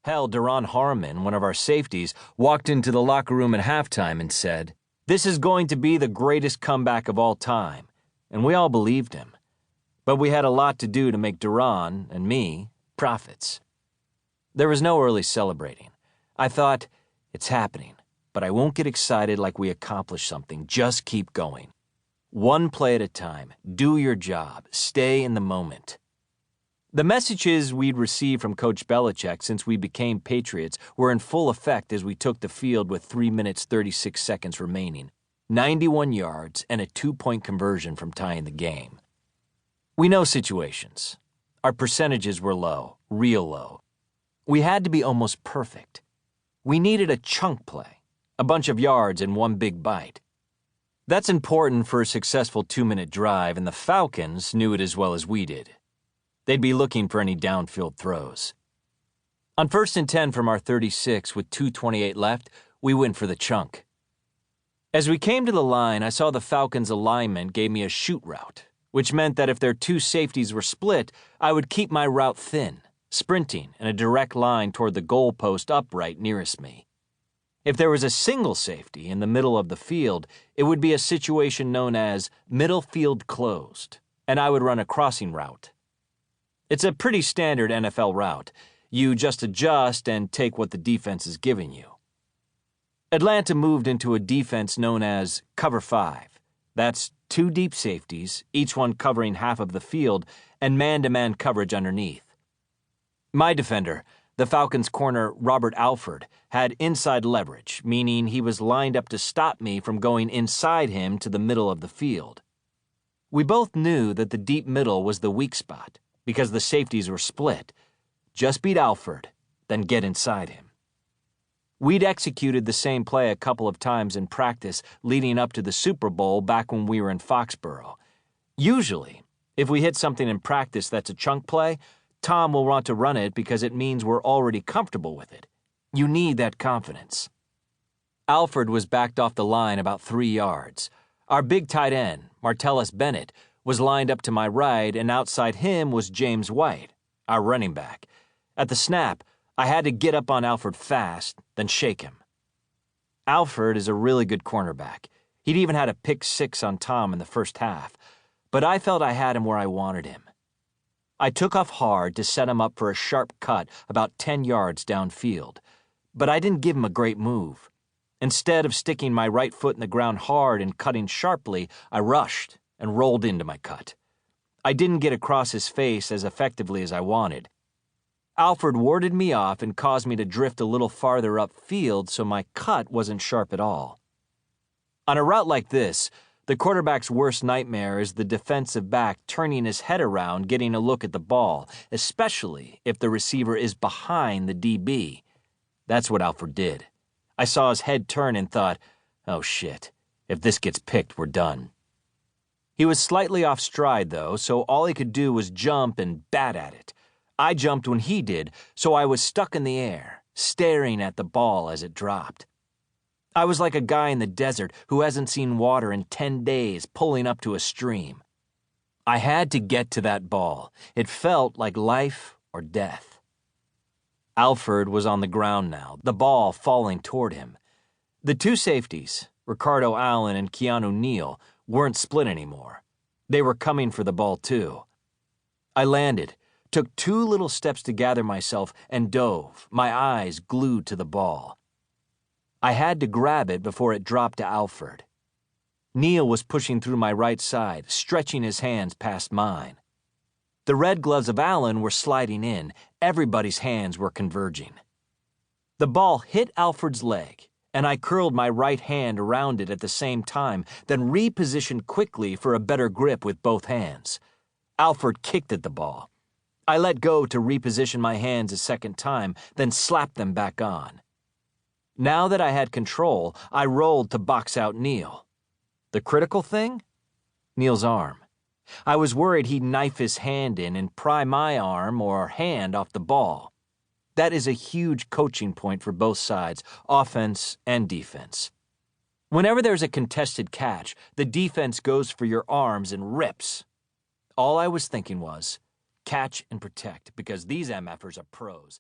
Hell, Duron Harmon, one of our safeties, walked into the locker room at halftime and said, "This is going to be the greatest comeback of all time," and we all believed him. But we had a lot to do to make Duron and me prophets. There was no early celebrating. I thought, it's happening, but I won't get excited like we accomplished something. Just keep going. One play at a time. Do your job. Stay in the moment. The messages we'd received from Coach Belichick since we became Patriots were in full effect as we took the field with 3 minutes 36 seconds remaining, 91 yards, and a 2-point conversion from tying the game. We know situations. Our percentages were low, real low. We had to be almost perfect. We needed a chunk play, a bunch of yards in one big bite. That's important for a successful 2-minute drive, and the Falcons knew it as well as we did. They'd be looking for any downfield throws. On 1st and 10 from our 36 with 2:28 left, we went for the chunk. As we came to the line, I saw the Falcons' alignment gave me a shoot route, which meant that if their two safeties were split, I would keep my route thin, sprinting in a direct line toward the goalpost upright nearest me. If there was a single safety in the middle of the field, it would be a situation known as middle field closed, and I would run a crossing route. It's a pretty standard NFL route. You just adjust and take what the defense is giving you. Atlanta moved into a defense known as Cover 5. That's 2 deep safeties, each one covering half of the field, and man-to-man coverage underneath. My defender, the Falcons' corner Robert Alford, had inside leverage, meaning he was lined up to stop me from going inside him to the middle of the field. We both knew that the deep middle was the weak spot, because the safeties were split. Just beat Alford, then get inside him. We'd executed the same play a couple of times in practice leading up to the Super Bowl back when we were in Foxborough. Usually, if we hit something in practice that's a chunk play, Tom will want to run it because it means we're already comfortable with it. You need that confidence. Alford was backed off the line about 3 yards. Our big tight end, Martellus Bennett, was lined up to my right, and outside him was James White, our running back. At the snap, I had to get up on Alford fast, then shake him. Alford is a really good cornerback. He'd even had a pick 6 on Tom in the first half, but I felt I had him where I wanted him. I took off hard to set him up for a sharp cut about 10 yards downfield, but I didn't give him a great move. Instead of sticking my right foot in the ground hard and cutting sharply, I rushed and rolled into my cut. I didn't get across his face as effectively as I wanted. Alford warded me off and caused me to drift a little farther upfield, so my cut wasn't sharp at all. On a route like this, the quarterback's worst nightmare is the defensive back turning his head around getting a look at the ball, especially if the receiver is behind the DB. That's what Alford did. I saw his head turn and thought, oh shit, if this gets picked, we're done. He was slightly off stride, though, so all he could do was jump and bat at it. I jumped when he did, so I was stuck in the air, staring at the ball as it dropped. I was like a guy in the desert who hasn't seen water in 10 days pulling up to a stream. I had to get to that ball. It felt like life or death. Alford was on the ground now, the ball falling toward him. The 2 safeties, Ricardo Allen and Keanu Neal, weren't split anymore. They were coming for the ball too. I landed, took 2 little steps to gather myself, and dove, my eyes glued to the ball. I had to grab it before it dropped to Alford. Neal was pushing through my right side, stretching his hands past mine. The red gloves of Allen were sliding in. Everybody's hands were converging. The ball hit Alford's leg, and I curled my right hand around it at the same time, then repositioned quickly for a better grip with both hands. Alford kicked at the ball. I let go to reposition my hands a second time, then slapped them back on. Now that I had control, I rolled to box out Neal. The critical thing? Neal's arm. I was worried he'd knife his hand in and pry my arm or hand off the ball. That is a huge coaching point for both sides, offense and defense. Whenever there's a contested catch, the defense goes for your arms and rips. All I was thinking was, catch and protect, because these MFers are pros.